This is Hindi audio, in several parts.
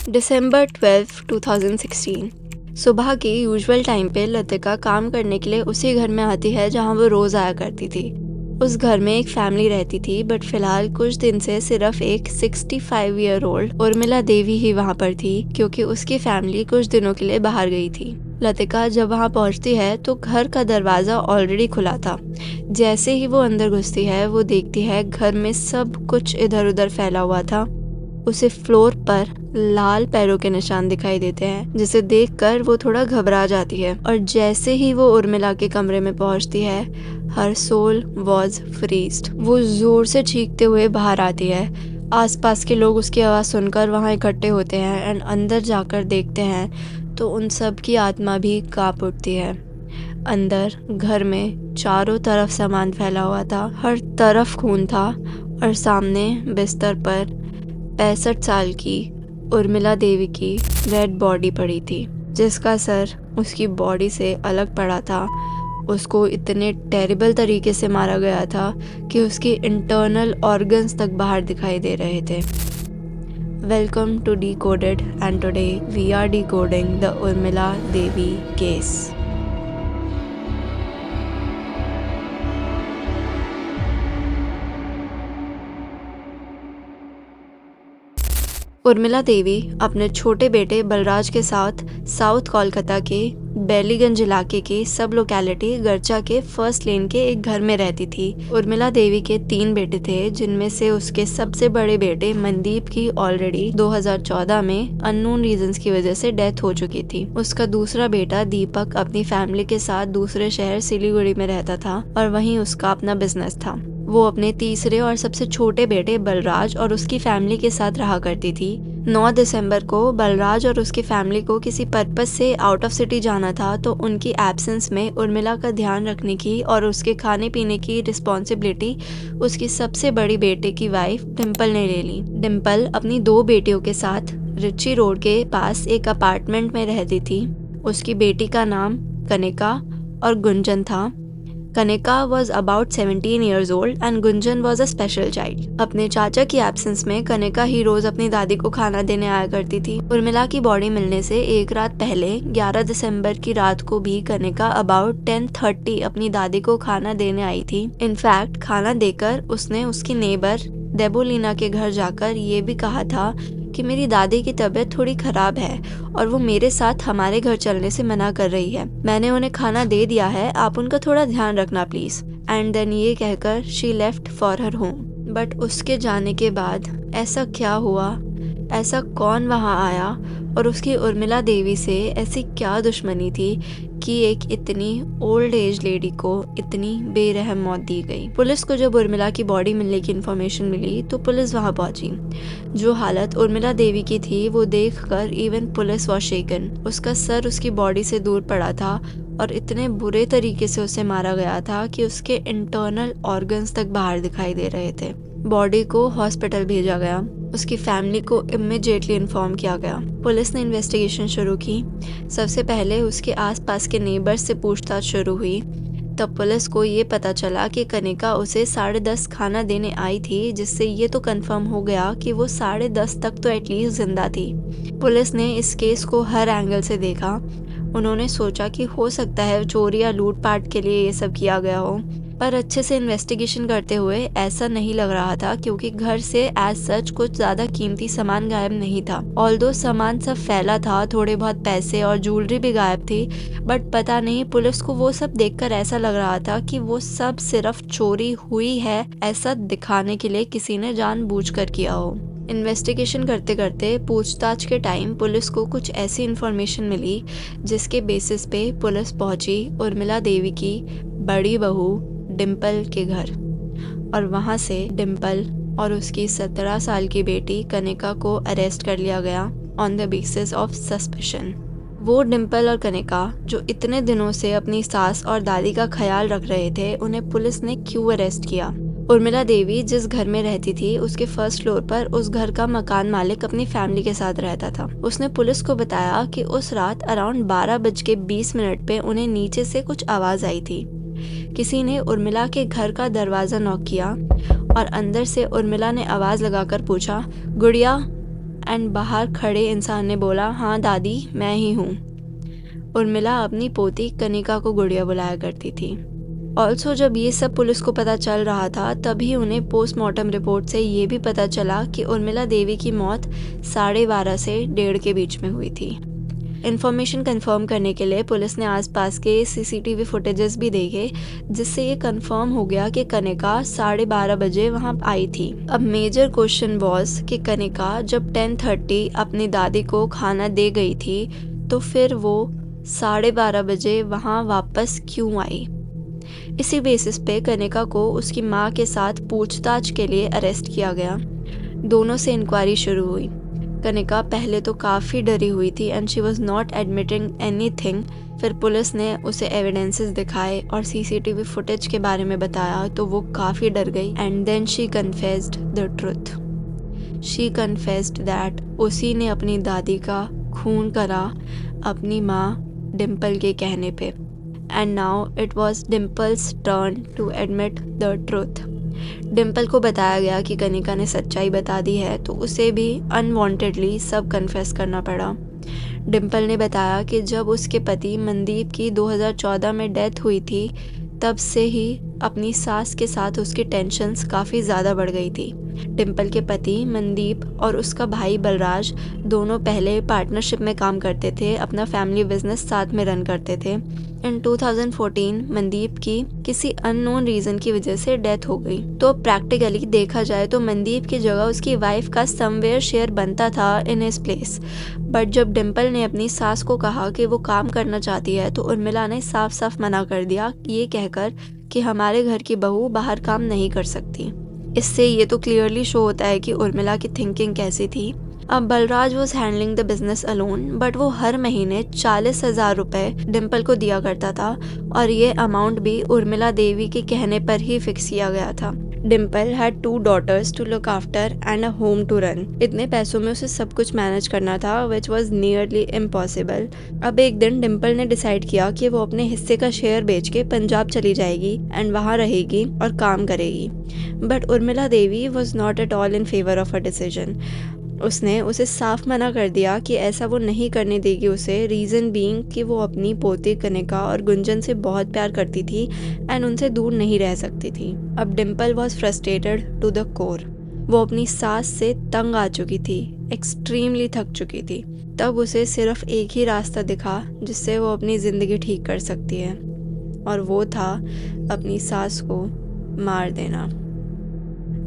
December 12, 2016। सुबह की यूजुअल टाइम पे लतिका काम करने के लिए उसी घर में आती है जहां वो रोज़ आया करती थी। उस घर में एक फैमिली रहती थी, बट फिलहाल कुछ दिन से सिर्फ एक 65 ईयर ओल्ड उर्मिला देवी ही वहां पर थी, क्योंकि उसकी फैमिली कुछ दिनों के लिए बाहर गई थी। लतिका जब वहां पहुंचती है तो घर का दरवाज़ा ऑलरेडी खुला था। जैसे ही वो अंदर घुसती है वो देखती है घर में सब कुछ इधर उधर फैला हुआ था। उसे फ्लोर पर लाल पैरों के निशान दिखाई देते हैं, जिसे देखकर वो थोड़ा घबरा जाती है। और जैसे ही वो उर्मिला के कमरे में पहुंचती है, हर सोल वॉज फ्रीज्ड। वो जोर से चीखते हुए बाहर आती है। आसपास के लोग उसकी आवाज़ सुनकर वहां इकट्ठे होते हैं एंड अंदर जाकर देखते हैं तो उन सब की आत्मा भी कांप उठती है। अंदर घर में चारों तरफ सामान फैला हुआ था, हर तरफ खून था और सामने बिस्तर पर 65 साल की उर्मिला देवी की डेड बॉडी पड़ी थी, जिसका सर उसकी बॉडी से अलग पड़ा था। उसको इतने टेरिबल तरीके से मारा गया था कि उसकी इंटरनल ऑर्गन्स तक बाहर दिखाई दे रहे थे। Welcome to Decoded and today we are decoding the Urmila Devi case. Urmila Devi अपने छोटे बेटे बलराज के साथ साउथ कोलकाता के बेलीगंज इलाके की सब लोकेलिटी गरचा के फर्स्ट लेन के एक घर में रहती थी। उर्मिला देवी के 3 बेटे थे, जिनमें से उसके सबसे बड़े बेटे मनदीप की ऑलरेडी 2014 में अननोन रीजंस की वजह से डेथ हो चुकी थी। उसका दूसरा बेटा दीपक अपनी फैमिली के साथ दूसरे शहर सिलीगुड़ी में रहता था और वहीं उसका अपना बिजनेस था। वो अपने तीसरे और सबसे छोटे बेटे बलराज और उसकी फैमिली के साथ रहा करती थी। 9 दिसंबर को बलराज और उसकी फैमिली को किसी पर्पस से आउट ऑफ सिटी जाना था, तो उनकी एब्सेंस में उर्मिला का ध्यान रखने की और उसके खाने पीने की रिस्पॉन्सिबिलिटी उसकी सबसे बड़ी बेटे की वाइफ डिम्पल ने ले ली। डिम्पल अपनी 2 बेटियों के साथ रिची रोड के पास एक अपार्टमेंट में रहती थी। उसकी बेटी का नाम कनिका और गुंजन था। Kanika was about 17 years old and Gunjan was a special child। अपने चाचा की एब्सेंस में कनिका ही रोज अपनी दादी को खाना देने आया करती थी। उर्मिला की बॉडी मिलने से एक रात पहले 11 दिसंबर की रात को भी कनिका about 10:30 अपनी दादी को खाना देने आई थी। इनफैक्ट खाना देकर उसने उसकी नेबर देबोलिना के घर जाकर ये भी कहा था कि मेरी दादी की तबीयत थोड़ी खराब है और वो मेरे साथ हमारे घर चलने से मना कर रही है। मैंने उन्हें खाना दे दिया है, आप उनका थोड़ा ध्यान रखना प्लीज। एंड देन ये कहकर she left for her home. But उसके जाने के बाद ऐसा क्या हुआ, ऐसा कौन वहाँ आया और उसकी उर्मिला देवी से ऐसी क्या दुश्मनी थी कि एक इतनी ओल्ड एज लेडी को इतनी बेरहम मौत दी गई। पुलिस को जब उर्मिला की बॉडी मिलने की इन्फॉर्मेशन मिली तो पुलिस वहां पहुंची। जो हालत उर्मिला देवी की थी वो देखकर इवन पुलिस वॉज शेकन। उसका सर उसकी बॉडी से दूर पड़ा था और इतने बुरे तरीके से उसे मारा गया था कि उसके इंटरनल ऑर्गन्स तक बाहर दिखाई दे रहे थे। बॉडी को हॉस्पिटल भेजा गया। उसकी फैमिली को इमीडिएटली इन्फॉर्म किया गया। पुलिस ने इन्वेस्टिगेशन शुरू की। सबसे पहले उसके आसपास के नेबर्स से पूछताछ शुरू हुई। तब पुलिस को ये पता चला कि कनिका उसे 10:30 खाना देने आई थी, जिससे ये तो कंफर्म हो गया कि वो 10:30 तक तो एटलीस्ट जिंदा थी। पुलिस ने इस केस को हर एंगल से देखा। उन्होंने सोचा कि हो सकता है चोरी या लूटपाट के लिए ये सब किया गया हो, पर अच्छे से इन्वेस्टिगेशन करते हुए ऐसा नहीं लग रहा था, क्योंकि घर से एज सच कुछ ज्यादा कीमती सामान गायब नहीं था। ऑल्दो सामान सब फैला था, थोड़े बहुत पैसे और ज्वेलरी भी गायब थी, बट पता नहीं पुलिस को वो सब देखकर ऐसा लग रहा था कि वो सब सिर्फ चोरी हुई है ऐसा दिखाने के लिए किसी ने जानबूझकर किया हो। इन्वेस्टिगेशन करते करते पूछताछ के टाइम पुलिस को कुछ ऐसी इन्फॉर्मेशन मिली जिसके बेसिस पे पुलिस पहुंची उर्मिला देवी की बड़ी बहू डिम्पल के घर, और वहां से डिम्पल और उसकी 17 साल की बेटी कनिका को अरेस्ट कर लिया गया on the basis of suspicion. वो डिम्पल और कनिका जो इतने दिनों से अपनी सास और दादी का ख्याल रख रहे थे, उन्हें पुलिस ने क्यों अरेस्ट किया? उर्मिला देवी जिस घर में रहती थी उसके फर्स्ट फ्लोर पर उस घर का मकान मालिक अपनी फैमिली के साथ रहता था। उसने पुलिस को बताया कि उस रात अराउंड 12:20 पे उन्हें नीचे से कुछ आवाज आई थी। किसी ने उर्मिला के घर का दरवाजा नॉक किया और अंदर से उर्मिला ने आवाज लगाकर पूछा, गुड़िया? एंड बाहर खड़े इंसान ने बोला, हाँ दादी मैं ही हूँ। उर्मिला अपनी पोती कनिका को गुड़िया बुलाया करती थी। ऑल्सो जब ये सब पुलिस को पता चल रहा था तभी उन्हें पोस्टमार्टम रिपोर्ट से ये भी पता चला कि उर्मिला देवी की मौत 12:30 से 1:30 के बीच में हुई थी। इन्फॉर्मेशन कंफर्म करने के लिए पुलिस ने आसपास के सीसीटीवी फुटेजेस भी देखे, जिससे ये कंफर्म हो गया कि कनिका 12:30 बजे वहाँ आई थी। अब मेजर क्वेश्चन वॉज कि कनिका जब 10:30 अपनी दादी को खाना दे गई थी तो फिर वो 12:30 बजे वहाँ वापस क्यों आई। इसी बेसिस पे कनिका को उसकी माँ के साथ पूछताछ के लिए अरेस्ट किया गया। दोनों से इंक्वायरी शुरू हुई। कनिका पहले तो काफ़ी डरी हुई थी and she was not admitting anything. फिर पुलिस ने उसे एविडेंसेस दिखाए और सीसीटीवी फुटेज के बारे में बताया तो वो काफ़ी डर गई and then she confessed the truth. She confessed that उसी ने अपनी दादी का खून करा अपनी माँ डिम्पल के कहने पे। And now it was Dimple's turn to admit the truth. Dimple को बताया गया कि कनिका ने सच्चाई बता दी है तो उसे भी अनवांटेडली सब कन्फेस करना पड़ा। डिम्पल ने बताया कि जब उसके पति मनदीप की 2014 में डेथ हुई थी तब से ही अपनी सास के साथ उसकी टेंशन्स काफ़ी ज़्यादा बढ़ गई थी। डिम्पल के पति मनदीप और उसका भाई बलराज दोनों पहले पार्टनरशिप में काम करते थे, अपना फैमिली बिजनेस साथ में रन करते थे। इन 2014 मनदीप की किसी अननोन रीज़न की वजह से डेथ हो गई। तो प्रैक्टिकली देखा जाए तो मनदीप की जगह उसकी वाइफ का समवेयर शेयर बनता था इन हिज प्लेस। बट जब डिम्पल ने अपनी सास को कहा कि वो काम करना चाहती है तो उर्मिला ने साफ साफ मना कर दिया, ये कहकर कि हमारे घर की बहू बाहर काम नहीं कर सकती। इससे ये तो क्लियरली शो होता है कि उर्मिला की थिंकिंग कैसी थी। अब Balraj was handling the business alone, but वो हर महीने 40,000 रुपये डिम्पल को दिया करता था और ये अमाउंट भी उर्मिला देवी के कहने पर ही फिक्स किया गया था। Dimple had 2 daughters to look after and a home to run. इतने पैसों में उसे सब कुछ मैनेज करना था विच वॉज नियरली इम्पॉसिबल। अब एक दिन डिम्पल ने डिसाइड किया कि वो अपने हिस्से का शेयर बेच के पंजाब चली जाएगी एंड वहाँ रहेगी और काम करेगी। But Urmila Devi was not at all in favour of a decision. उसने उसे साफ मना कर दिया कि ऐसा वो नहीं करने देगी उसे, रीज़न बीइंग कि वो अपनी पोती कनिका और गुंजन से बहुत प्यार करती थी एंड उनसे दूर नहीं रह सकती थी। अब Dimple was frustrated to the core. वो अपनी सास से तंग आ चुकी थी, एक्सट्रीमली थक चुकी थी। तब उसे सिर्फ एक ही रास्ता दिखा जिससे वो अपनी ज़िंदगी ठीक कर सकती है और वो था अपनी सास को मार देना।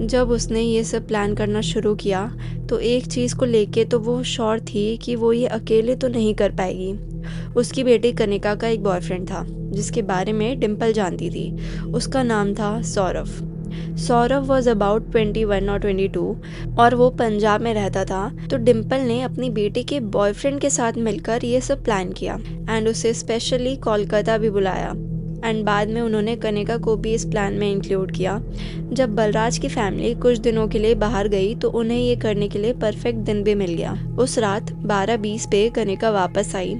जब उसने ये सब प्लान करना शुरू किया तो एक चीज़ को लेके तो वो श्योर थी कि वो ये अकेले तो नहीं कर पाएगी। उसकी बेटी कनिका का एक बॉयफ्रेंड था जिसके बारे में डिम्पल जानती थी। उसका नाम था सौरभ। सौरभ वॉज अबाउट 21 और 22 और वो पंजाब में रहता था। तो डिम्पल ने अपनी बेटी के बॉयफ्रेंड के साथ मिलकर ये सब प्लान किया एंड उसे स्पेशली कोलकाता भी बुलाया एंड बाद में उन्होंने कनिका को भी इस प्लान में इंक्लूड किया। जब बलराज की फैमिली कुछ दिनों के लिए बाहर गई तो उन्हें ये करने के लिए परफेक्ट दिन भी मिल गया। उस रात 12:20 पे कनिका वापस आई।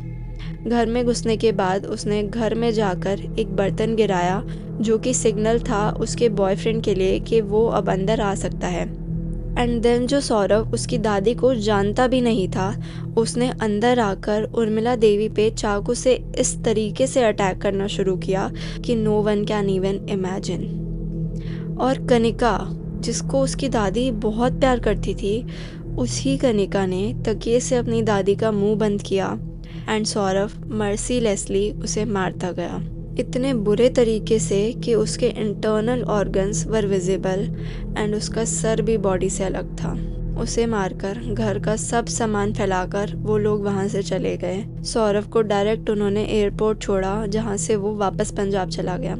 घर में घुसने के बाद उसने घर में जाकर एक बर्तन गिराया जो कि सिग्नल था उसके बॉयफ्रेंड के लिए कि वो अब अंदर आ सकता है। एंड देन जो सौरभ उसकी दादी को जानता भी नहीं था, उसने अंदर आकर उर्मिला देवी पे चाकू से इस तरीके से अटैक करना शुरू किया कि no one can even imagine. और कनिका, जिसको उसकी दादी बहुत प्यार करती थी, उसी कनिका ने तकिए से अपनी दादी का मुंह बंद किया एंड सौरभ मर्सीलेसली उसे मारता गया, इतने बुरे तरीके से कि उसके internal organs were visible and उसका सर भी बॉडी से अलग था। उसे मारकर घर का सब सामान फैलाकर वो लोग वहाँ से चले गए। सौरभ को डायरेक्ट उन्होंने एयरपोर्ट छोड़ा जहाँ से वो वापस पंजाब चला गया।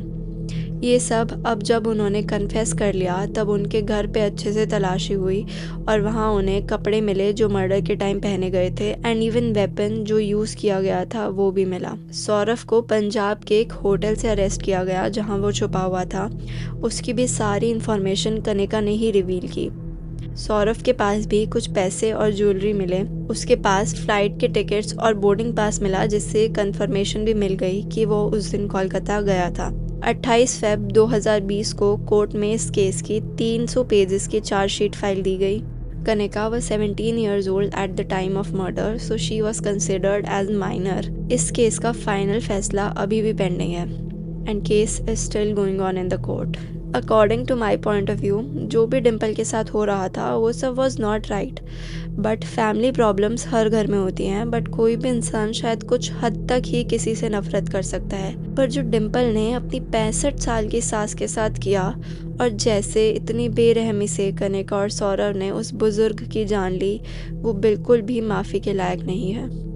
ये सब अब जब उन्होंने कन्फेस कर लिया तब उनके घर पे अच्छे से तलाशी हुई और वहाँ उन्हें कपड़े मिले जो मर्डर के टाइम पहने गए थे एंड इवन वेपन जो यूज़ किया गया था वो भी मिला। सौरभ को पंजाब के एक होटल से अरेस्ट किया गया जहाँ वो छुपा हुआ था। उसकी भी सारी इन्फॉर्मेशन कनिका ने ही रिवील की। सौरभ के पास भी कुछ पैसे और ज्वेलरी मिले। उसके पास फ्लाइट के टिकट्स और बोर्डिंग पास मिला जिससे कंफर्मेशन भी मिल गई कि वो उस दिन कोलकाता गया था। 28 फ़रवरी 2020 को कोर्ट में इस केस की 300 पेजेस की चार्जशीट फाइल दी गई। Kanika was 17 years old at the time of murder, so she was considered as minor. इस केस का फाइनल फैसला अभी भी पेंडिंग है and case is still going on in the court. According to my point of view, जो भी डिम्पल के साथ हो रहा था वो सब was not right. But family problems हर घर में होती हैं, बट कोई भी इंसान शायद कुछ हद तक ही किसी से नफरत कर सकता है। पर जो डिम्पल ने अपनी 65 साल की सास के साथ किया और जैसे इतनी बेरहमी से कनिका और सौरभ ने उस बुजुर्ग की जान ली, वो बिल्कुल भी माफ़ी के लायक नहीं है।